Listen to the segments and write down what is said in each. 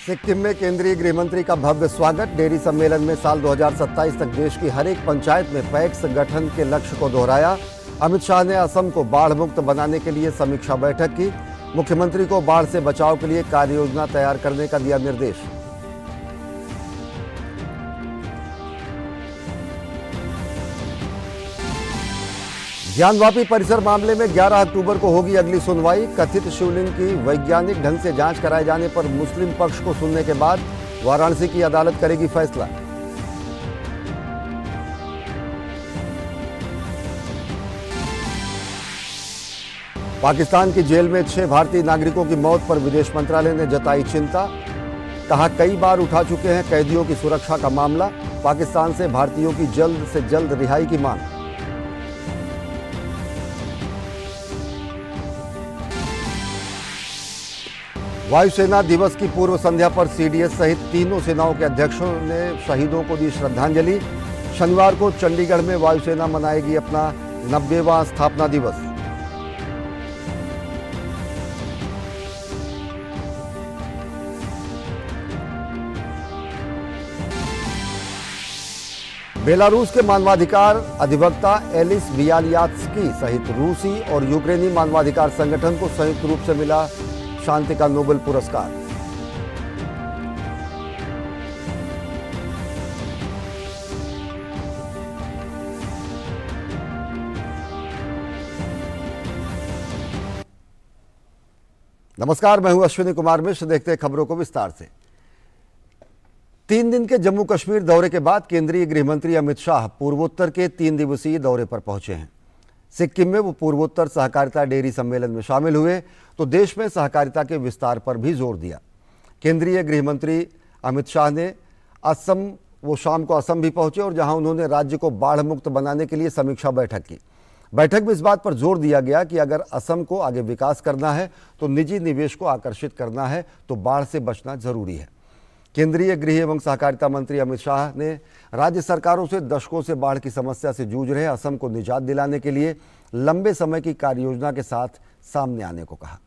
सिक्किम में केंद्रीय गृह मंत्री का भव्य स्वागत। डेयरी सम्मेलन में साल 2027 तक देश की हर एक पंचायत में पैक्स गठन के लक्ष्य को दोहराया। अमित शाह ने असम को बाढ़ मुक्त बनाने के लिए समीक्षा बैठक की। मुख्यमंत्री को बाढ़ से बचाव के लिए कार्य योजना तैयार करने का दिया निर्देश। ज्ञानवापी परिसर मामले में 11 अक्टूबर को होगी अगली सुनवाई। कथित शिवलिंग की वैज्ञानिक ढंग से जांच कराए जाने पर मुस्लिम पक्ष को सुनने के बाद वाराणसी की अदालत करेगी फैसला। पाकिस्तान की जेल में 6 भारतीय नागरिकों की मौत पर विदेश मंत्रालय ने जताई चिंता। कहा, कई बार उठा चुके हैं कैदियों की सुरक्षा का मामला। पाकिस्तान से भारतीयों की जल्द से जल्द रिहाई की मांग। वायुसेना दिवस की पूर्व संध्या पर सीडीएस सहित तीनों सेनाओं के अध्यक्षों ने शहीदों को दी श्रद्धांजलि। शनिवार को चंडीगढ़ में वायुसेना मनाएगी अपना 90वां स्थापना दिवस। बेलारूस के मानवाधिकार अधिवक्ता एलिस बियालियात्स्की सहित रूसी और यूक्रेनी मानवाधिकार संगठन को संयुक्त रूप से मिला शांति का नोबेल पुरस्कार। नमस्कार, मैं हूं अश्विनी कुमार मिश्र। देखते हैं खबरों को विस्तार से। 3 दिन के जम्मू कश्मीर दौरे के बाद केंद्रीय गृह मंत्री अमित शाह पूर्वोत्तर के 3 दिवसीय दौरे पर पहुंचे हैं। सिक्किम में वो पूर्वोत्तर सहकारिता डेयरी सम्मेलन में शामिल हुए तो देश में सहकारिता के विस्तार पर भी जोर दिया। केंद्रीय गृह मंत्री अमित शाह ने शाम को असम भी पहुंचे और जहां उन्होंने राज्य को बाढ़ मुक्त बनाने के लिए समीक्षा बैठक की। बैठक में इस बात पर जोर दिया गया कि अगर असम को आगे विकास करना है तो निजी निवेश को आकर्षित करना है तो बाढ़ से बचना जरूरी है। केंद्रीय गृह एवं सहकारिता मंत्री अमित शाह ने राज्य सरकारों से दशकों से बाढ़ की समस्या से जूझ रहे असम को निजात दिलाने के लिए लंबे समय की कार्य योजना के साथ सामने आने को कहा।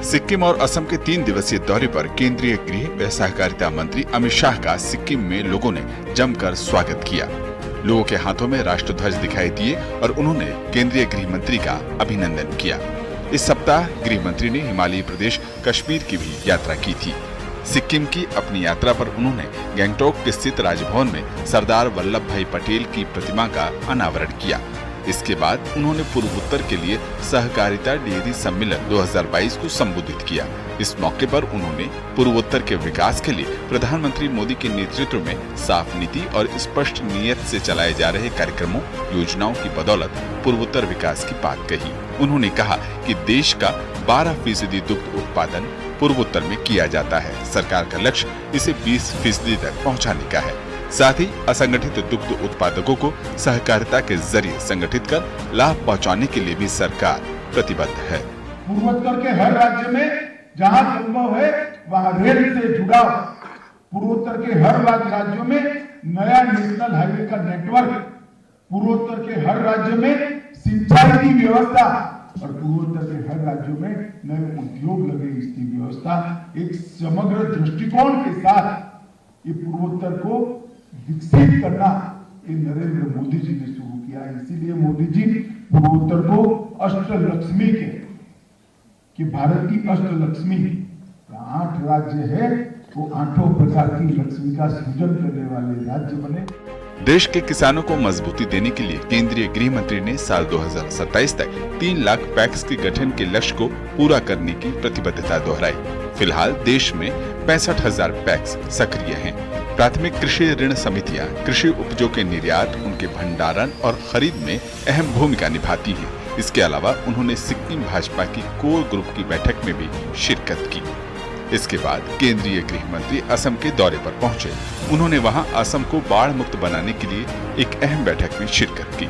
सिक्किम और असम के 3 दिवसीय दौरे पर केंद्रीय गृह व सहकारिता मंत्री अमित शाह का सिक्किम में लोगों ने जमकर स्वागत किया। लोगों के हाथों में राष्ट्रध्वज दिखाई दिए और उन्होंने केंद्रीय गृह मंत्री का अभिनंदन किया। इस सप्ताह गृह मंत्री ने हिमालयी प्रदेश कश्मीर की भी यात्रा की थी। सिक्किम की अपनी यात्रा पर उन्होंने गंगटोक स्थित राजभवन में सरदार वल्लभ भाई पटेल की प्रतिमा का अनावरण किया। इसके बाद उन्होंने पूर्वोत्तर के लिए सहकारिता डेयरी सम्मेलन 2022 को संबोधित किया। इस मौके पर उन्होंने पूर्वोत्तर के विकास के लिए प्रधानमंत्री मोदी के नेतृत्व में साफ नीति और स्पष्ट नीयत से चलाए जा रहे कार्यक्रमों योजनाओं की बदौलत पूर्वोत्तर विकास की बात कही। उन्होंने कहा कि देश का 12% दुग्ध उत्पादन पूर्वोत्तर में किया जाता है। सरकार का लक्ष्य इसे 20% तक पहुँचाने का है। साथ ही असंगठित दुग्ध उत्पादकों को सहकारिता के जरिए संगठित कर लाभ पहुंचाने के लिए भी सरकार प्रतिबद्ध है। पूर्वोत्तर के हर राज्य में जहां संभव है वहां रेल से जुड़ा, पूर्वोत्तर के हर राज्यों में नया नेशनल हाईवे का नेटवर्क, पूर्वोत्तर के हर राज्य में सिंचाई की व्यवस्था और पूर्वोत्तर के हर राज्यों में नए उद्योग लगे इसकी व्यवस्था। एक समग्र दृष्टिकोण के साथ ये पूर्वोत्तर को विकसित करना ये नरेंद्र मोदी जी ने शुरू किया। इसीलिए मोदी जी पूर्वोत्तर को अष्टलक्ष्मी कि भारत की अष्टलक्ष्मी 8 राज्य है, वो 8 प्रकार की लक्ष्मी का सृजन करने वाले राज्य बने। देश के किसानों को मजबूती देने के लिए केंद्रीय गृह मंत्री ने साल 2027 तक 3 लाख पैक्स के गठन के लक्ष्य को पूरा करने की प्रतिबद्धता दोहराई। फिलहाल देश में 65,000 पैक्स सक्रिय हैं। प्राथमिक कृषि ऋण समितियां कृषि उपजों के निर्यात, उनके भंडारण और खरीद में अहम भूमिका निभाती हैं। इसके अलावा उन्होंने सिक्किम भाजपा की कोर ग्रुप की बैठक में भी शिरकत की। इसके बाद केंद्रीय गृह मंत्री असम के दौरे पर पहुंचे। उन्होंने वहां असम को बाढ़ मुक्त बनाने के लिए एक अहम बैठक में शिरकत की।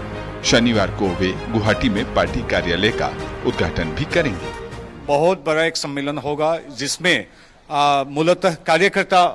शनिवार को वे गुवाहाटी में पार्टी कार्यालय का उद्घाटन भी करेंगे। बहुत बड़ा एक सम्मेलन होगा जिसमें मूलतः कार्यकर्ता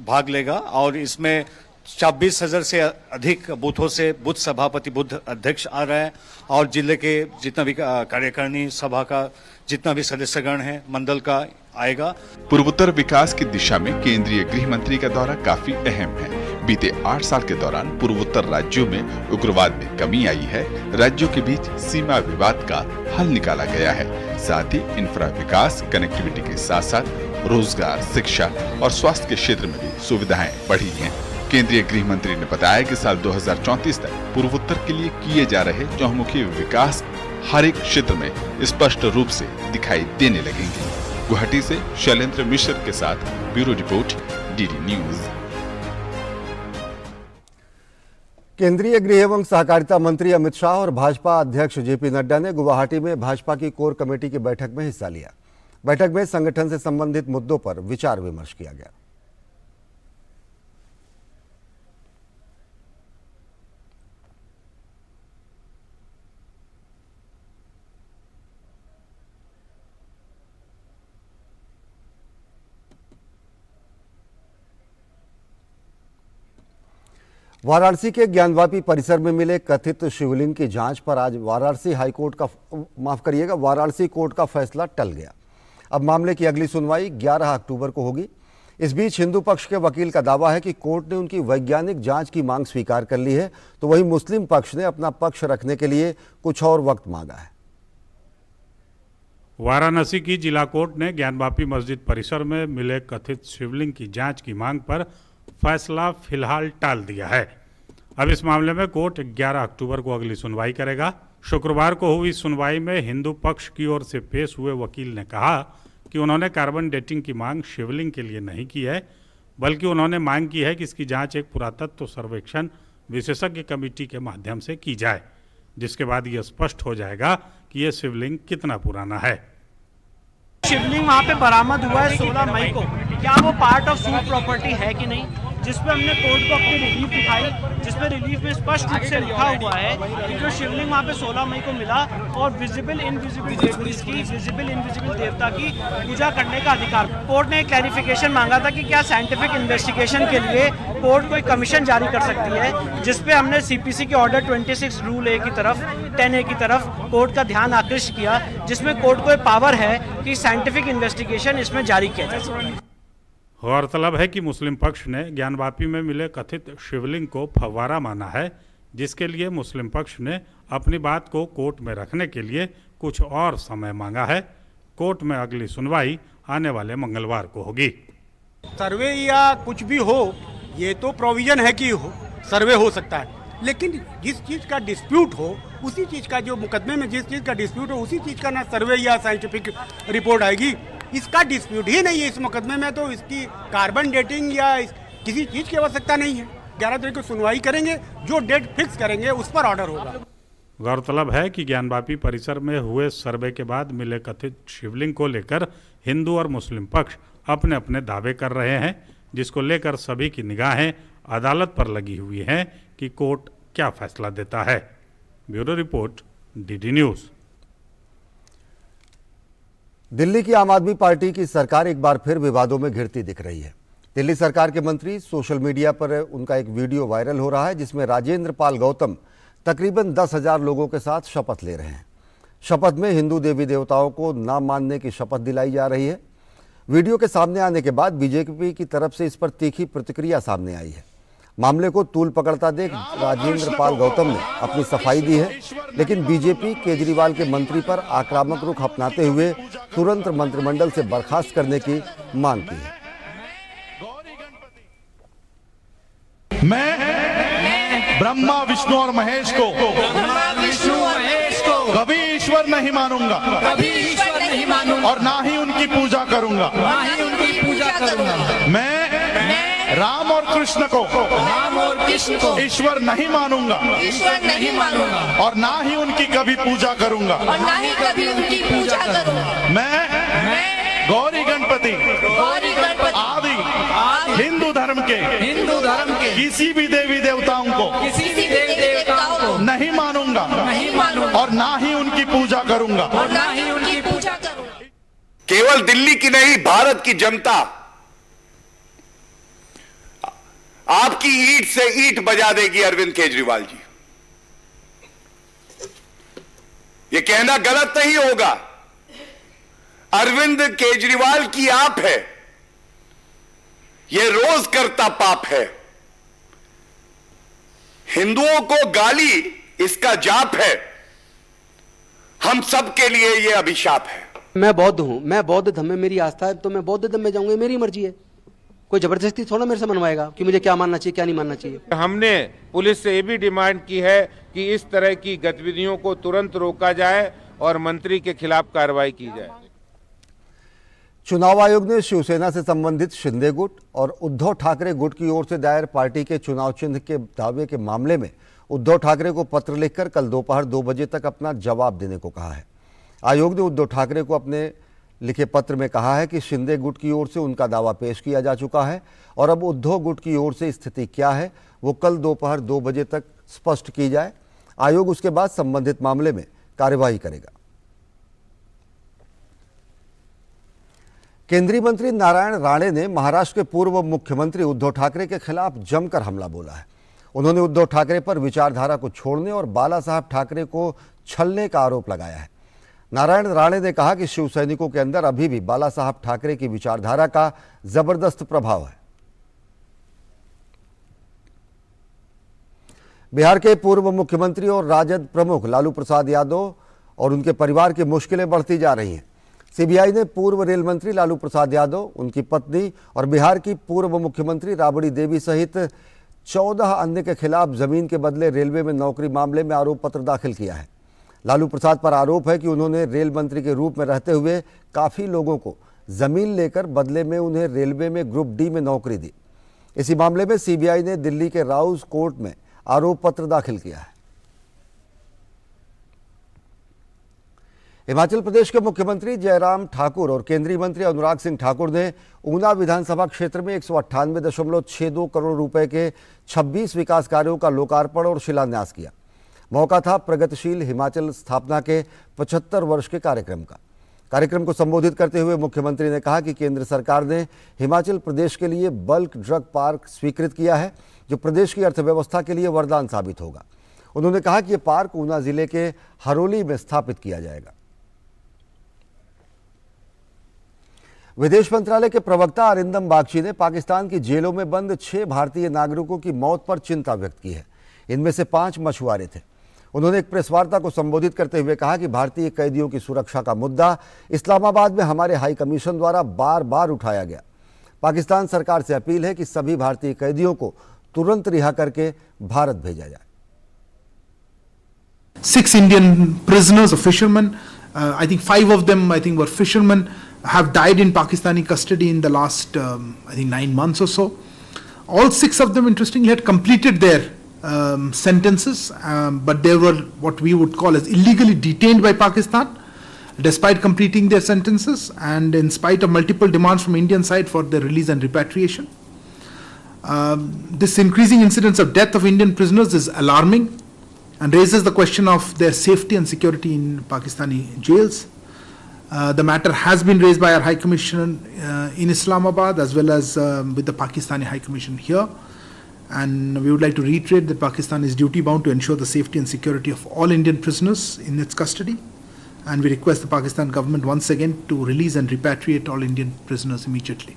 भाग लेगा और इसमें 26,000 से अधिक बूथों से बूथ सभापति बूथ अध्यक्ष आ रहे हैं और जिले के जितना भी कार्यकारिणी सभा का जितना भी सदस्यगण है मंडल का आएगा। पूर्वोत्तर विकास की दिशा में केंद्रीय गृह मंत्री का दौरा काफी अहम है। बीते 8 साल के दौरान पूर्वोत्तर राज्यों में उग्रवाद में कमी आई है। राज्यों के बीच सीमा विवाद का हल निकाला गया है। साथ ही इंफ्रा विकास, कनेक्टिविटी के साथ साथ रोजगार, शिक्षा और स्वास्थ्य के क्षेत्र में भी सुविधाएं बढ़ी हैं। केंद्रीय गृह मंत्री ने बताया कि साल 2034 तक पूर्वोत्तर के लिए किए जा रहे चहुमुखी विकास हर एक क्षेत्र में स्पष्ट रूप से दिखाई देने लगेंगे। गुवाहाटी से शैलेंद्र मिश्र के साथ ब्यूरो रिपोर्ट, डीडी न्यूज। केंद्रीय गृह एवं सहकारिता मंत्री अमित शाह और भाजपा अध्यक्ष जेपी नड्डा ने गुवाहाटी में भाजपा की कोर कमेटी की बैठक में हिस्सा लिया। बैठक में संगठन से संबंधित मुद्दों पर विचार विमर्श किया गया। वाराणसी के ज्ञानवापी परिसर में मिले कथित शिवलिंग की जांच पर आज वाराणसी कोर्ट का फैसला टल गया। अब मामले की अगली सुनवाई 11 अक्टूबर को होगी। इस बीच हिंदू पक्ष के वकील का दावा है कि कोर्ट ने उनकी वैज्ञानिक जांच की मांग स्वीकार कर ली है, तो वहीं मुस्लिम पक्ष ने अपना पक्ष रखने के लिए कुछ और वक्त मांगा है। वाराणसी की जिला कोर्ट ने ज्ञानवापी मस्जिद परिसर में मिले कथित शिवलिंग की जांच की मांग पर फैसला फिलहाल टाल दिया है। अब इस मामले में कोर्ट 11 अक्टूबर को अगली सुनवाई करेगा। शुक्रवार को हुई सुनवाई में हिंदू पक्ष की ओर से पेश हुए वकील ने कहा कि उन्होंने कार्बन डेटिंग की मांग शिवलिंग के लिए नहीं की है, बल्कि उन्होंने मांग की है कि इसकी जांच एक पुरातत्व सर्वेक्षण विशेषज्ञ कमेटी के माध्यम से की जाए, जिसके बाद यह स्पष्ट हो जाएगा कि यह शिवलिंग कितना पुराना है। शिवलिंग वहाँ पे बरामद हुआ है 16 मई को। क्या वो पार्ट ऑफ सूट प्रॉपर्टी है कि नहीं, जिसपे हमने कोर्ट को अपनी रिलीफ दिखाई, जिसपे रिलीफ में स्पष्ट रूप से लिखा हुआ है कि जो शिवलिंग वहाँ पे 16 मई को मिला और विजिबल इनविजिबल देवता की पूजा करने का अधिकार। कोर्ट ने एक क्लैरिफिकेशन मांगा था कि क्या साइंटिफिक इन्वेस्टिगेशन के लिए कोर्ट कोई कमीशन जारी कर सकती है, जिसपे हमने सीपीसी के ऑर्डर 26 रूल ए की तरफ 10A की तरफ कोर्ट का ध्यान आकृष्ट किया, जिसमें कोर्ट को पावर है कि साइंटिफिक इन्वेस्टिगेशन इसमें जारी किया जा सके। गौरतलब है कि मुस्लिम पक्ष ने ज्ञानवापी में मिले कथित शिवलिंग को फव्वारा माना है, जिसके लिए मुस्लिम पक्ष ने अपनी बात को कोर्ट में रखने के लिए कुछ और समय मांगा है। कोर्ट में अगली सुनवाई आने वाले मंगलवार को होगी। सर्वे या कुछ भी हो, ये तो प्रोविजन है कि सर्वे हो सकता है, लेकिन जिस चीज़ का डिस्प्यूट हो उसी चीज़ का, जो मुकदमे में जिस चीज़ का डिस्प्यूट हो उसी चीज़ का ना सर्वे या साइंटिफिक रिपोर्ट आएगी। इसका डिस्प्यूट ही नहीं है इस मुकदमे में, तो इसकी कार्बन डेटिंग या किसी चीज़ की आवश्यकता नहीं है। 11 तारीख को सुनवाई करेंगे, जो डेट फिक्स करेंगे उस पर ऑर्डर होगा। गौरतलब है कि ज्ञानवापी परिसर में हुए सर्वे के बाद मिले कथित शिवलिंग को लेकर हिंदू और मुस्लिम पक्ष अपने अपने दावे कर रहे हैं, जिसको लेकर सभी की निगाहें अदालत पर लगी हुई हैं कि कोर्ट क्या फैसला देता है। Bureau report, DD news. Delhi की आम आदमी पार्टी की सरकार एक बार फिर विवादों में घिरती दिख रही है। दिल्ली सरकार के मंत्री सोशल मीडिया पर उनका एक वीडियो वायरल हो रहा है, जिसमें राजेंद्र पाल गौतम तकरीबन 10,000 लोगों के साथ शपथ ले रहे हैं। शपथ में हिंदू देवी देवताओं को न मानने की शपथ दिलाई जा रही है। वीडियो के सामने आने के बाद बीजेपी की तरफ से इस पर तीखी प्रतिक्रिया सामने आई है। मामले को तूल पकड़ता देख राजेंद्र पाल गौतम ने अपनी सफाई दी है, लेकिन बीजेपी केजरीवाल के मंत्री पर आक्रामक रुख अपनाते हुए तुरंत मंत्रिमंडल से बर्खास्त करने की मांग की है। मैं ब्रह्मा विष्णु और महेश को कभी ईश्वर नहीं मानूंगा, और ना ही उनकी पूजा करूंगा। मैं राम और कृष्ण को ईश्वर नहीं मानूंगा, और ना ही उनकी कभी पूजा करूंगा। मैं गौरी गणपति आदि हिंदू धर्म के किसी भी देवी देवताओं को नहीं मानूंगा, और ना ही उनकी पूजा करूंगा। केवल दिल्ली की नहीं, भारत की जनता आपकी ईंट से ईंट बजा देगी अरविंद केजरीवाल जी। यह कहना गलत नहीं होगा, अरविंद केजरीवाल की आप है, यह रोज करता पाप है। हिंदुओं को गाली इसका जाप है, हम सब के लिए यह अभिशाप है। मैं बौद्ध हूं, मैं बौद्ध धर्म में मेरी आस्था है, तो मैं बौद्ध धर्म में जाऊंगा, मेरी मर्जी है। कोई जबरदस्ती थोड़ा मेरे से मनवाएगा कि मुझे क्या मानना चाहिए क्या नहीं मानना चाहिए। हमने पुलिस से ये भी डिमांड की है कि इस तरह की गतिविधियों को तुरंत रोका जाए और मंत्री के खिलाफ कार्रवाई की जाए। चुनाव आयोग ने शिवसेना से संबंधित शिंदे गुट और उद्धव ठाकरे गुट की ओर से दायर पार्टी के चुनाव चिन्ह के दावे के मामले में उद्धव ठाकरे को पत्र लिखकर कल दोपहर 2 बजे तक अपना जवाब देने को कहा है। आयोग ने उद्धव ठाकरे को अपने लिखे पत्र में कहा है कि शिंदे गुट की ओर से उनका दावा पेश किया जा चुका है और अब उद्धव गुट की ओर से स्थिति क्या है वो कल दोपहर 2 बजे तक स्पष्ट की जाए। आयोग उसके बाद संबंधित मामले में कार्यवाही करेगा। केंद्रीय मंत्री नारायण राणे ने महाराष्ट्र के पूर्व मुख्यमंत्री उद्धव ठाकरे के खिलाफ जमकर हमला बोला है। उन्होंने उद्धव ठाकरे पर विचारधारा को छोड़ने और बाला साहब ठाकरे को छलने का आरोप लगाया है। नारायण राणे ने कहा कि शिव सैनिकों के अंदर अभी भी बाला साहब ठाकरे की विचारधारा का जबरदस्त प्रभाव है। बिहार के पूर्व मुख्यमंत्री और राजद प्रमुख लालू प्रसाद यादव और उनके परिवार की मुश्किलें बढ़ती जा रही हैं। सीबीआई ने पूर्व रेल मंत्री लालू प्रसाद यादव, उनकी पत्नी और बिहार की पूर्व मुख्यमंत्री राबड़ी देवी सहित 14 अन्य के खिलाफ जमीन के बदले रेलवे में नौकरी मामले में आरोप पत्र दाखिल किया है। लालू प्रसाद पर आरोप है कि उन्होंने रेल मंत्री के रूप में रहते हुए काफ़ी लोगों को जमीन लेकर बदले में उन्हें रेलवे में ग्रुप डी में नौकरी दी। इसी मामले में सीबीआई ने दिल्ली के राउस कोर्ट में आरोप पत्र दाखिल किया है। हिमाचल प्रदेश के मुख्यमंत्री जयराम ठाकुर और केंद्रीय मंत्री अनुराग सिंह ठाकुर ने ऊना विधानसभा क्षेत्र में 198.62 करोड़ रुपए के 26 विकास कार्यों का लोकार्पण और शिलान्यास किया। मौका था प्रगतिशील हिमाचल स्थापना के 75 वर्ष के कार्यक्रम का। कार्यक्रम को संबोधित करते हुए मुख्यमंत्री ने कहा कि केंद्र सरकार ने हिमाचल प्रदेश के लिए बल्क ड्रग पार्क स्वीकृत किया है, जो प्रदेश की अर्थव्यवस्था के लिए वरदान साबित होगा। उन्होंने कहा कि यह पार्क ऊना जिले के हरोली में स्थापित किया जाएगा। विदेश मंत्रालय के प्रवक्ता अरिंदम बागची ने पाकिस्तान की जेलों में बंद 6 भारतीय नागरिकों की मौत पर चिंता व्यक्त की है। इनमें से 5 मछुआरे थे। उन्होंने एक प्रेस वार्ता को संबोधित करते हुए कहा कि भारतीय कैदियों की सुरक्षा का मुद्दा इस्लामाबाद में हमारे हाई कमीशन द्वारा बार बार उठाया गया। पाकिस्तान सरकार से अपील है कि सभी भारतीय कैदियों को तुरंत रिहा करके भारत भेजा जाए। 6 Indian prisoners, a fisherman, I think 5 of them were fishermen, have died in Pakistani custody in the last 9 months or so. All 6 of them, interestingly, had completed their sentences, but they were what we would call as illegally detained by Pakistan despite completing their sentences and in spite of multiple demands from Indian side for their release and repatriation. This increasing incidence of death of Indian prisoners is alarming and raises the question of their safety and security in Pakistani jails. The matter has been raised by our High Commission in Islamabad as well as with the Pakistani High Commission here. And we would like to reiterate that Pakistan is duty bound to ensure the safety and security of all Indian prisoners in its custody. And we request the Pakistan government once again to release and repatriate all Indian prisoners immediately.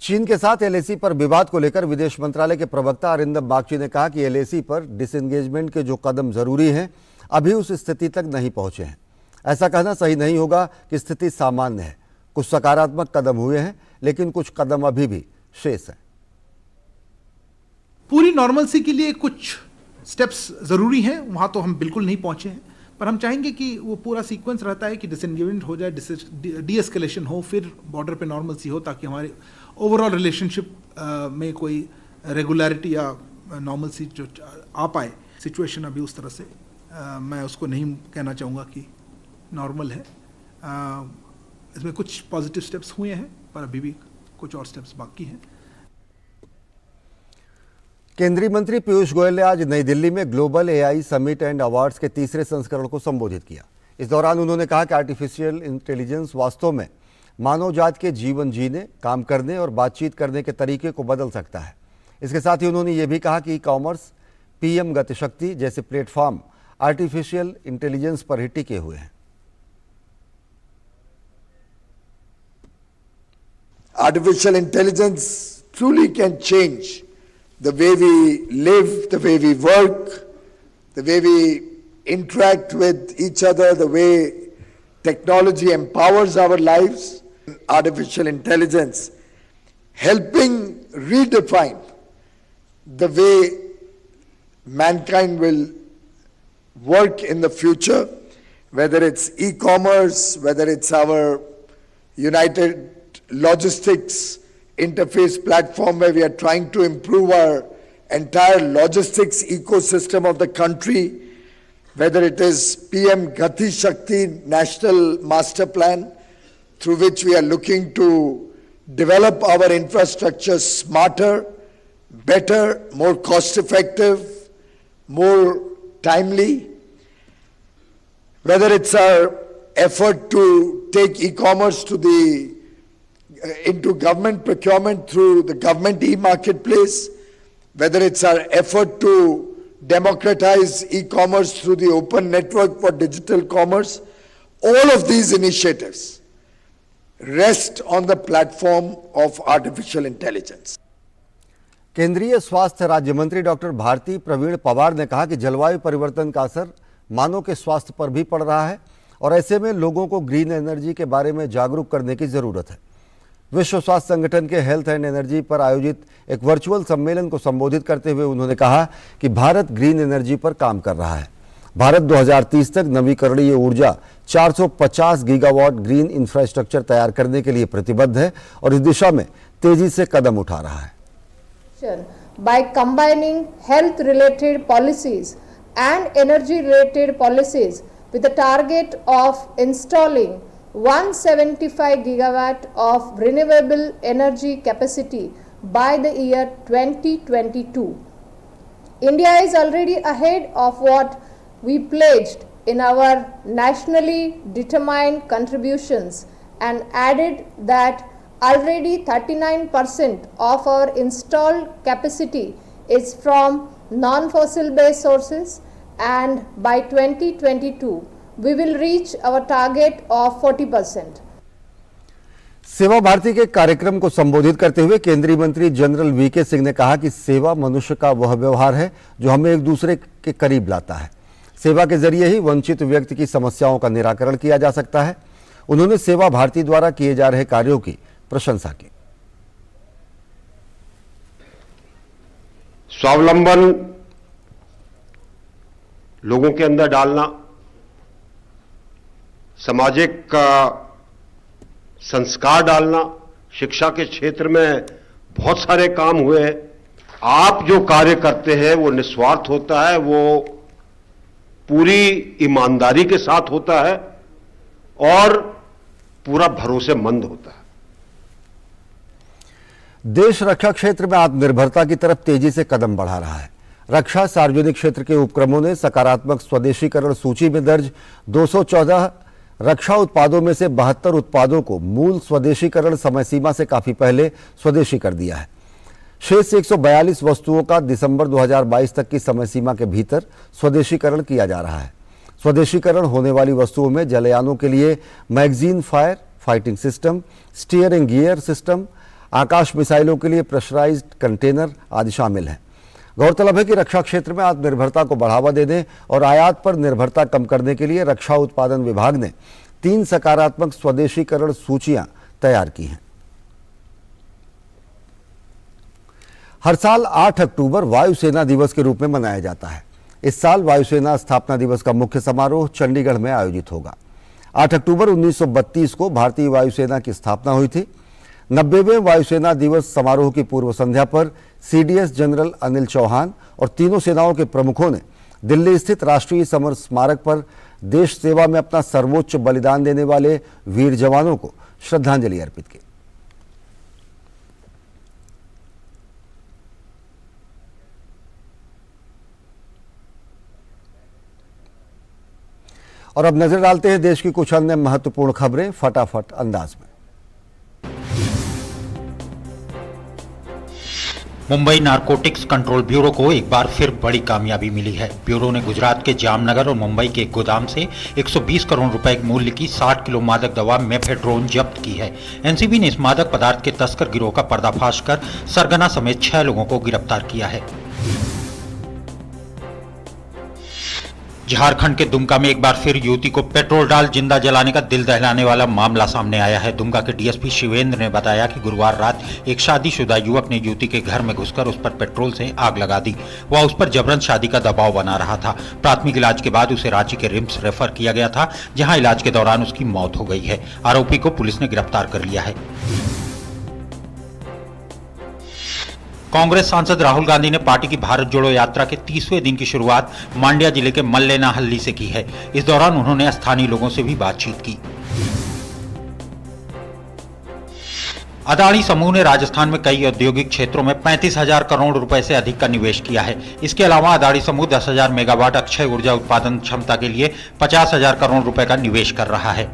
चीन के साथ LAC पर विवाद को लेकर विदेश मंत्रालय के प्रवक्ता अरिंदम बागची ने कहा कि एलएसी पर डिसएंगेजमेंट के जो कदम जरूरी हैं अभी उस स्थिति तक नहीं पहुंचे हैं। ऐसा कहना सही नहीं होगा कि स्थिति सामान्य है। कुछ सकारात्मक कदम हुए हैं लेकिन कुछ कदम अभी भी शेष हैं। पूरी नॉर्मलसी के लिए कुछ स्टेप्स जरूरी हैं, वहां तो हम बिल्कुल नहीं पहुंचे हैं, पर हम चाहेंगे कि वो पूरा सीक्वेंस रहता है कि डिसएंगेजमेंट हो जाए, डी-एस्केलेशन हो, फिर बॉर्डर पे नॉर्मलसी हो, ताकि हमारे ओवरऑल रिलेशनशिप में कोई रेगुलरिटी या नॉर्मलसी जो आ पाए। सिचुएशन अभी उस तरह से मैं उसको नहीं कहना चाहूँगा कि नॉर्मल है। इसमें कुछ पॉजिटिव स्टेप्स हुए हैं पर अभी भी कुछ और स्टेप्स बाकी हैं। केंद्रीय मंत्री पीयूष गोयल ने आज नई दिल्ली में global AI summit and awards के तीसरे संस्करण को संबोधित किया। इस दौरान उन्होंने कहा कि आर्टिफिशियल इंटेलिजेंस वास्तव में मानव जाति के जीवन जीने, काम करने और बातचीत करने के तरीके को बदल सकता है। इसके साथ ही उन्होंने ये भी कहा कि ई कॉमर्स, पीएम गतिशक्ति जैसे प्लेटफॉर्म आर्टिफिशियल इंटेलिजेंस पर ही टिके हुए हैं। Artificial intelligence truly can change the way we live, the way we work, the way we interact with each other, the way technology empowers our lives. Artificial intelligence helping redefine the way mankind will work in the future, whether it's e-commerce, whether it's our United Logistics interface platform where we are trying to improve our entire logistics ecosystem of the country, whether it is PM Gati Shakti National Master Plan through which we are looking to develop our infrastructure smarter, better, more cost effective, more timely, whether it's our effort to take e-commerce to into government procurement through the government e-marketplace, whether it's our effort to democratize e-commerce through the open network for digital commerce, all of these initiatives rest on the platform of artificial intelligence. केंद्रीय स्वास्थ्य राज्य मंत्री doctor Bharti Pravin Pawar ने कहा कि जलवायु परिवर्तन का असर मानव के स्वास्थ्य पर भी पड़ रहा है और ऐसे में लोगों को ग्रीन एनर्जी के बारे में जागरूक करने की जरूरत है। विश्व स्वास्थ्य संगठन के हेल्थ एंड एनर्जी पर आयोजित एक वर्चुअल सम्मेलन को संबोधित करते हुए उन्होंने कहा कि भारत ग्रीन एनर्जी पर काम कर रहा है। भारत 2030 तक नवीकरणीय ऊर्जा 450 गीगावाट ग्रीन इंफ्रास्ट्रक्चर तैयार करने के लिए प्रतिबद्ध है और इस दिशा में तेजी से कदम उठा रहा है। By combining health related policies and energy related policies with the target of installing 175 gigawatt of renewable energy capacity by the year 2022. India is already ahead of what we pledged in our nationally determined contributions and added that already 39% of our installed capacity is from non-fossil based sources, and by 2022 we will reach our target of 40%. सेवा भारती के कार्यक्रम को संबोधित करते हुए केंद्रीय मंत्री general VK Singh ने कहा कि सेवा मनुष्य का वह व्यवहार है जो हमें एक दूसरे के करीब लाता है। सेवा के जरिए ही वंचित व्यक्ति की समस्याओं का निराकरण किया जा सकता है। उन्होंने सेवा भारती द्वारा किए जा रहे कार्यों की प्रशंसा की। स्वावलंबन लोगों के अंदर डालना, सामाजिक संस्कार डालना, शिक्षा के क्षेत्र में बहुत सारे काम हुए हैं। आप जो कार्य करते हैं वो निस्वार्थ होता है, वो पूरी ईमानदारी के साथ होता है और पूरा भरोसेमंद होता है। देश रक्षा क्षेत्र में आत्मनिर्भरता की तरफ तेजी से कदम बढ़ा रहा है। रक्षा सार्वजनिक क्षेत्र के उपक्रमों ने सकारात्मक स्वदेशीकरण सूची में दर्ज 214 रक्षा उत्पादों में से 72 उत्पादों को मूल स्वदेशीकरण समय सीमा से काफी पहले स्वदेशी कर दिया है। शेष 142 वस्तुओं का दिसंबर 2022 तक की समय सीमा के भीतर स्वदेशीकरण किया जा रहा है। स्वदेशीकरण होने वाली वस्तुओं में जलयानों के लिए magazine fire fighting system, steering gear system, Akash मिसाइलों के लिए प्रेशराइज्ड कंटेनर आदि शामिल हैं। गौरतलब है कि रक्षा क्षेत्र में आत्मनिर्भरता को बढ़ावा देने और आयात पर निर्भरता कम करने के लिए रक्षा उत्पादन विभाग ने 3 सकारात्मक स्वदेशीकरण सूचियां तैयार की हैं। हर साल 8 अक्टूबर वायुसेना दिवस के रूप में मनाया जाता है। इस साल वायुसेना स्थापना दिवस का मुख्य समारोह चंडीगढ़ में आयोजित होगा। 8 अक्टूबर 1932 को भारतीय वायुसेना की स्थापना हुई थी। 90वें वायुसेना दिवस समारोह की पूर्व संध्या पर सीडीएस जनरल अनिल चौहान और तीनों सेनाओं के प्रमुखों ने दिल्ली स्थित राष्ट्रीय समर स्मारक पर देश सेवा में अपना सर्वोच्च बलिदान देने वाले वीर जवानों को श्रद्धांजलि अर्पित की। और अब नजर डालते हैं देश की कुछ अन्य महत्वपूर्ण खबरें फटाफट अंदाज में। मुंबई नारकोटिक्स कंट्रोल ब्यूरो को एक बार फिर बड़ी कामयाबी मिली है। ब्यूरो ने गुजरात के जामनगर और मुंबई के एक गोदाम से 120 करोड़ रुपए मूल्य की 60 किलो मादक दवा मेफेड्रोन जब्त की है। एनसीबी ने इस मादक पदार्थ के तस्कर गिरोह का पर्दाफाश कर सरगना समेत 6 लोगों को गिरफ्तार किया है। झारखंड के दुमका में एक बार फिर युवती को पेट्रोल डाल जिंदा जलाने का दिल दहलाने वाला मामला सामने आया है। दुमका के डीएसपी शिवेंद्र ने बताया कि गुरुवार रात एक शादीशुदा युवक ने युवती के घर में घुसकर उस पर पेट्रोल से आग लगा दी। वह उस पर जबरन शादी का दबाव बना रहा था। प्राथमिक इलाज के बाद उसे रांची के रिम्स रेफर किया गया था, जहां इलाज के दौरान उसकी मौत हो गई है। आरोपी को पुलिस ने गिरफ्तार कर लिया है। कांग्रेस सांसद राहुल गांधी ने पार्टी की भारत जोड़ो यात्रा के 30वें दिन की शुरुआत मांड्या जिले के मल्लेनाहल्ली से की है। इस दौरान उन्होंने स्थानीय लोगों से भी बातचीत की। अदानी समूह ने राजस्थान में कई औद्योगिक क्षेत्रों में 35,000 करोड़ रुपए से अधिक का निवेश किया है। इसके अलावा अदानी समूह 10,000 मेगावाट अक्षय ऊर्जा उत्पादन क्षमता के लिए 50,000 करोड़ रुपए का निवेश कर रहा है।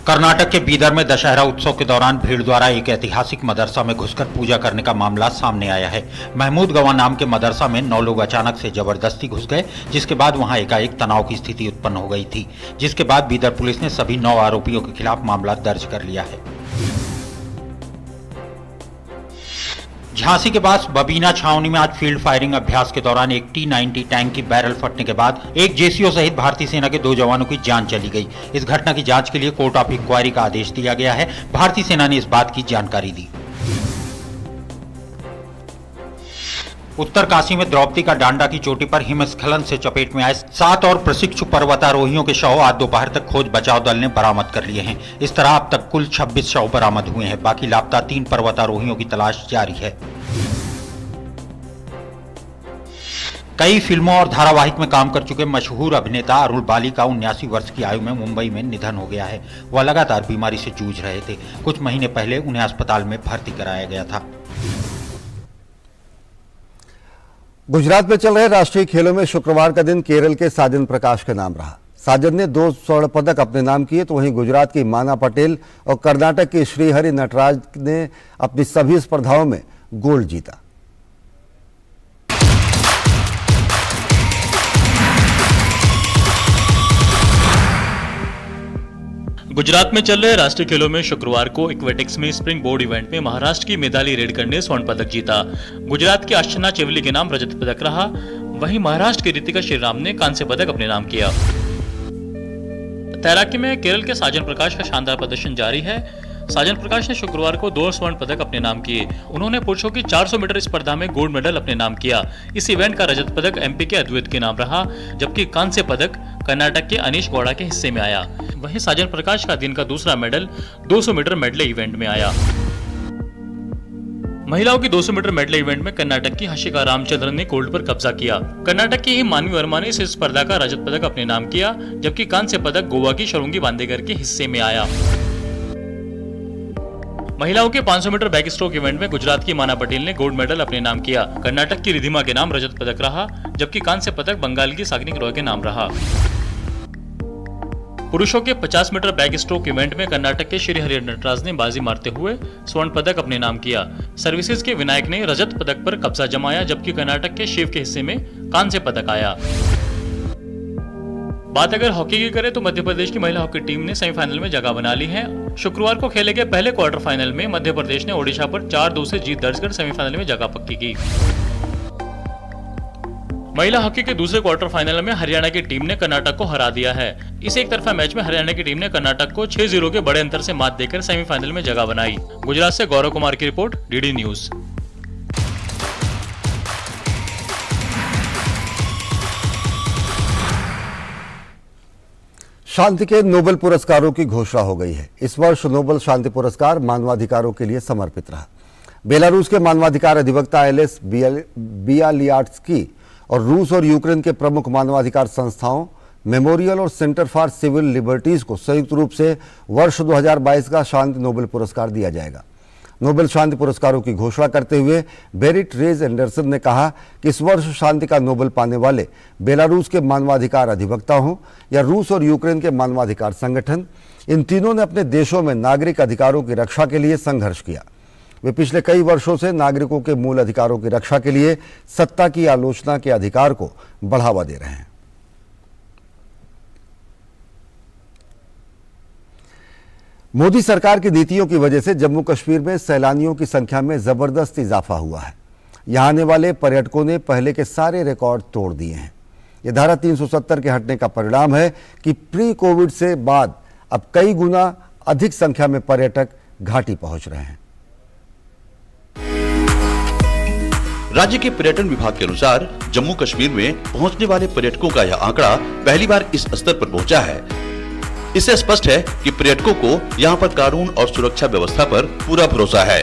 कर्नाटक के बीदर में दशहरा उत्सव के दौरान भीड़ द्वारा एक ऐतिहासिक मदरसा में घुसकर पूजा करने का मामला सामने आया है। महमूद गवा नाम के मदरसा में 9 लोग अचानक से जबरदस्ती घुस गए, जिसके बाद वहां एकाएक तनाव की स्थिति उत्पन्न हो गई थी, जिसके बाद बीदर पुलिस ने सभी 9 आरोपियों के खिलाफ मामला दर्ज कर लिया है। झांसी के पास बबीना छावनी में आज फील्ड फायरिंग अभ्यास के दौरान एक T-90 टैंक की बैरल फटने के बाद एक जेसीओ सहित भारतीय सेना के 2 जवानों की जान चली गई। इस घटना की जांच के लिए कोर्ट ऑफ इंक्वायरी का आदेश दिया गया है। भारतीय सेना ने इस बात की जानकारी दी। उत्तरकाशी में द्रौपदी का डांडा की चोटी पर हिमस्खलन से चपेट में आए 7 और प्रशिक्षु पर्वतारोहियों के शव आज दोपहर तक खोज बचाव दल ने बरामद कर लिए हैं। इस तरह अब तक कुल 26 शव बरामद हुए हैं। बाकी लापता 3 पर्वतारोहियों की तलाश जारी है। कई फिल्मों और धारावाहिक में काम कर चुके मशहूर अभिनेता अरुण बाली का 79 वर्ष की आयु में मुंबई में निधन हो गया है। वह लगातार बीमारी से जूझ रहे थे। कुछ महीने पहले उन्हें अस्पताल में भर्ती कराया गया था। गुजरात में चल रहे राष्ट्रीय खेलों में शुक्रवार का दिन केरल के साजन प्रकाश का नाम रहा। साजन ने 2 स्वर्ण पदक अपने नाम किए, तो वहीं गुजरात की माना पटेल और कर्नाटक के श्रीहरि नटराज ने अपनी सभी स्पर्धाओं में गोल्ड जीता। गुजरात में चल रहे राष्ट्रीय खेलों में शुक्रवार को एक्वेटिक्स में स्प्रिंग बोर्ड इवेंट में महाराष्ट्र की मिताली रेडकर ने स्वर्ण पदक जीता। गुजरात की अर्चना चेवली के नाम रजत पदक रहा। वहीं महाराष्ट्र की रितिका श्रीराम ने कांस्य पदक अपने नाम किया। तैराकी में केरल के साजन प्रकाश का शानदार प्रदर्शन जारी है। साजन प्रकाश ने शुक्रवार को 2 स्वर्ण पदक अपने नाम किए। उन्होंने पुरुषों की 400 मीटर स्पर्धा में गोल्ड मेडल अपने नाम किया। इस इवेंट का रजत पदक एमपी के अद्वैत के नाम रहा, जबकि कांस्य पदक कर्नाटक के अनीश गौड़ा के हिस्से में आया। वहीं साजन प्रकाश का दिन का दूसरा मेडल 200 मीटर मेडले इवेंट में आया। महिलाओं की 200 मीटर मेडले इवेंट में कर्नाटक की हर्षिका रामचंद्रन ने गोल्ड पर कब्जा किया। कर्नाटक की ही मानवी वर्मा ने इस स्पर्धा का रजत पदक अपने नाम किया, जबकि कांस्य पदक गोवा की शरुंगी बांदेकर के हिस्से में आया। महिलाओं के 500 मीटर बैक स्ट्रोक इवेंट में गुजरात की माना पटेल ने गोल्ड मेडल अपने नाम किया। कर्नाटक की रिधिमा के नाम रजत पदक रहा, जबकि कांस्य पदक बंगाल की साग्निक रॉय के नाम रहा। पुरुषों के 50 मीटर बैक स्ट्रोक इवेंट में कर्नाटक के श्रीहरि नटराज ने बाजी मारते हुए स्वर्ण पदक अपने नाम किया। सर्विसेज के विनायक ने रजत पदक पर कब्जा जमाया, जबकि कर्नाटक के शिव के हिस्से में कांस्य पदक आया। बात अगर हॉकी की करें तो मध्य प्रदेश की महिला हॉकी टीम ने सेमीफाइनल में जगह बना ली है। शुक्रवार को खेले गए पहले क्वार्टर फाइनल में मध्य प्रदेश ने ओडिशा पर 4-2 से जीत दर्ज कर सेमीफाइनल में जगह पक्की की। महिला हॉकी के दूसरे क्वार्टर फाइनल में हरियाणा की टीम ने कर्नाटक को हरा दिया है। इस एक तरफा मैच में हरियाणा की टीम ने कर्नाटक को 6-0 के बड़े अंतर से मात देकर सेमीफाइनल में जगह बनाई। गुजरात से गौरव कुमार की रिपोर्ट, डीडी न्यूज। शांति के नोबेल पुरस्कारों की घोषणा हो गई है। इस वर्ष नोबेल शांति पुरस्कार मानवाधिकारों के लिए समर्पित रहा। बेलारूस के मानवाधिकार अधिवक्ता एलेस बियालियाट्स्की और रूस और यूक्रेन के प्रमुख मानवाधिकार संस्थाओं मेमोरियल और सेंटर फॉर सिविल लिबर्टीज को संयुक्त रूप से वर्ष 2022 का शांति नोबेल पुरस्कार दिया जाएगा। नोबेल शांति पुरस्कारों की घोषणा करते हुए बेरिट रेज एंडरसन ने कहा कि इस वर्ष शांति का नोबेल पाने वाले बेलारूस के मानवाधिकार अधिवक्ता हों या रूस और यूक्रेन के मानवाधिकार संगठन, इन तीनों ने अपने देशों में नागरिक अधिकारों की रक्षा के लिए संघर्ष किया। वे पिछले कई वर्षों से नागरिकों के मूल अधिकारों की रक्षा के लिए सत्ता की आलोचना के अधिकार को बढ़ावा दे रहे हैं। मोदी सरकार की नीतियों की वजह से जम्मू कश्मीर में सैलानियों की संख्या में जबरदस्त इजाफा हुआ है। यहां आने वाले पर्यटकों ने पहले के सारे रिकॉर्ड तोड़ दिए हैं। यह धारा 370 के हटने का परिणाम है कि प्री कोविड से बाद अब कई गुना अधिक संख्या में पर्यटक घाटी पहुंच रहे हैं। राज्य के पर्यटन विभाग के अनुसार जम्मू कश्मीर में पहुंचने वाले पर्यटकों का यह आंकड़ा पहली बार इस स्तर पर पहुंचा है। इससे स्पष्ट है कि पर्यटकों को यहां पर कानून और सुरक्षा व्यवस्था पर पूरा भरोसा है।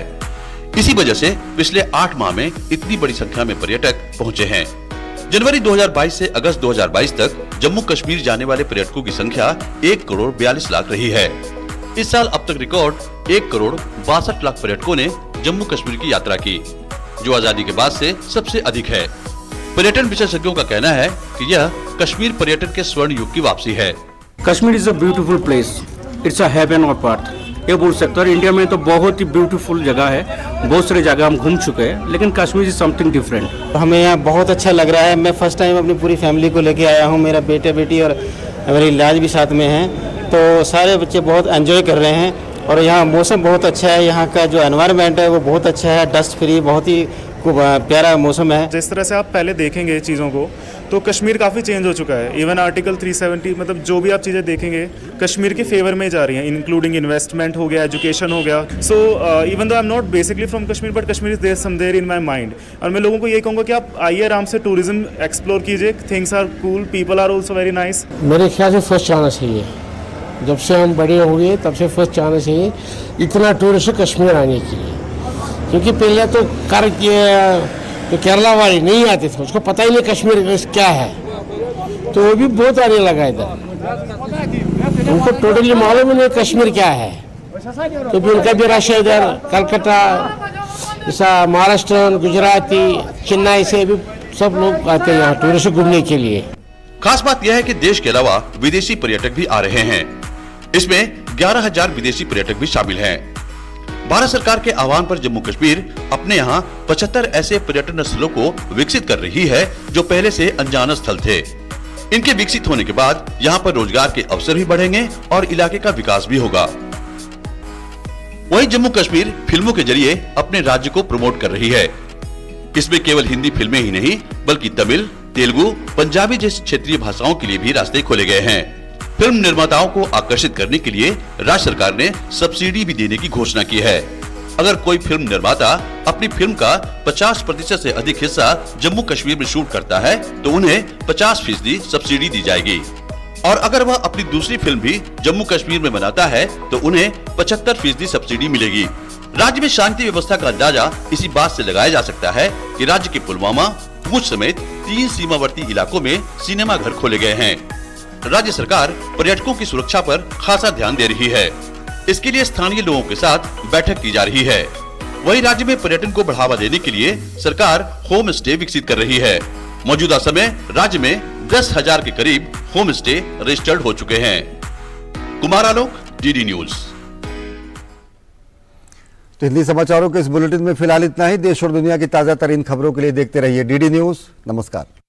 इसी वजह से पिछले 8 माह में इतनी बड़ी संख्या में पर्यटक पहुंचे हैं। जनवरी 2022 से अगस्त 2022 तक जम्मू कश्मीर जाने वाले पर्यटकों की संख्या 1 करोड़ 42 लाख रही है। इस साल अब तक रिकॉर्ड 1 करोड़ 62 लाख पर्यटकों ने जम्मू कश्मीर की यात्रा की, जो आजादी के बाद से सबसे अधिक है। पर्यटन विशेषज्ञों का कहना है कि यह कश्मीर पर्यटन के स्वर्ण युग की वापसी है। Kashmir is a beautiful place, it's a heaven of earth. ये बोल सकते हैं। इंडिया में तो बहुत ही ब्यूटीफुल जगह है, बहुत सारी जगह हम घूम चुके हैं, लेकिन कश्मीर इज समथिंग डिफरेंट। हमें यहाँ बहुत अच्छा लग रहा है। मैं फर्स्ट टाइम अपनी पूरी फैमिली को लेके आया हूँ। मेरा बेटे बेटी और मेरी लाज भी साथ में हैं, तो सारे बच्चे बहुत एंजॉय कर रहे हैं। और यहाँ मौसम बहुत अच्छा है, यहाँ का जो एनवायरनमेंट है वो बहुत अच्छा है, डस्ट फ्री, बहुत ही प्यारा मौसम है। जिस तरह से आप पहले देखेंगे चीज़ों को, तो कश्मीर काफ़ी चेंज हो चुका है। इवन आर्टिकल 370 मतलब जो भी आप चीज़ें देखेंगे कश्मीर के फेवर में जा रही हैं, इंक्लूडिंग इन्वेस्टमेंट हो गया, एजुकेशन हो गया। So even though I am not basically from Kashmir, but Kashmir is there somewhere in my mind. और मैं लोगों को ये कहूँगा कि आप आइए आराम से टूरिज्म एक्सप्लोर कीजिए। Things are cool, people are also very nice. मेरे ख्याल से फर्स्ट आना चाहिए। जब से हम बड़े हुए तब से फर्स्ट आना चाहिए इतना टूरिस्ट कश्मीर आने के लिए, क्योंकि पहले तो तो केरला वाले नहीं आते थे, उसको पता ही नहीं कश्मीर क्या है, तो वो भी बहुत आने लगा इधर। उनको टोटली मालूम ही नहीं कश्मीर क्या है, तो भी उनका भी रश है इधर। कलकत्ता, ऐसा महाराष्ट्र, गुजराती, चेन्नई से भी सब लोग आते हैं यहाँ टूरिस्ट घूमने के लिए। खास बात यह है कि देश के अलावा विदेशी पर्यटक भी आ रहे हैं। इसमें 11,000 विदेशी पर्यटक भी शामिल हैं। भारत सरकार के आह्वान पर जम्मू कश्मीर अपने यहाँ 75 ऐसे पर्यटन स्थलों को विकसित कर रही है जो पहले से अनजान स्थल थे। इनके विकसित होने के बाद यहाँ पर रोजगार के अवसर भी बढ़ेंगे और इलाके का विकास भी होगा। वहीं जम्मू कश्मीर फिल्मों के जरिए अपने राज्य को प्रमोट कर रही है। इसमें केवल हिंदी फिल्में ही नहीं बल्कि तमिल, तेलुगु, पंजाबी जैसी क्षेत्रीय भाषाओं के लिए भी रास्ते खोले गए हैं। फिल्म निर्माताओं को आकर्षित करने के लिए राज्य सरकार ने सब्सिडी भी देने की घोषणा की है। अगर कोई फिल्म निर्माता अपनी फिल्म का 50% से अधिक हिस्सा जम्मू कश्मीर में शूट करता है तो उन्हें 50% सब्सिडी दी जाएगी, और अगर वह अपनी दूसरी फिल्म भी जम्मू कश्मीर में बनाता है तो उन्हें 75% सब्सिडी मिलेगी। राज्य में शांति व्यवस्था का अंदाजा इसी बात से लगाया जा सकता है कि राज्य के पुलवामा, पूंछ समेत 3 सीमावर्ती इलाकों में सिनेमा घर खोले गए हैं। राज्य सरकार पर्यटकों की सुरक्षा पर खासा ध्यान दे रही है। इसके लिए स्थानीय लोगों के साथ बैठक की जा रही है। वहीं राज्य में पर्यटन को बढ़ावा देने के लिए सरकार होम स्टे विकसित कर रही है। मौजूदा समय राज्य में 10,000 के करीब होम स्टे रजिस्टर्ड हो चुके हैं। Kumar Alok, DD news. तो हिंदी समाचारों के इस बुलेटिन में फिलहाल इतना ही। देश और दुनिया की ताजा तरीन खबरों के लिए देखते रहिए डीडी न्यूज। नमस्कार।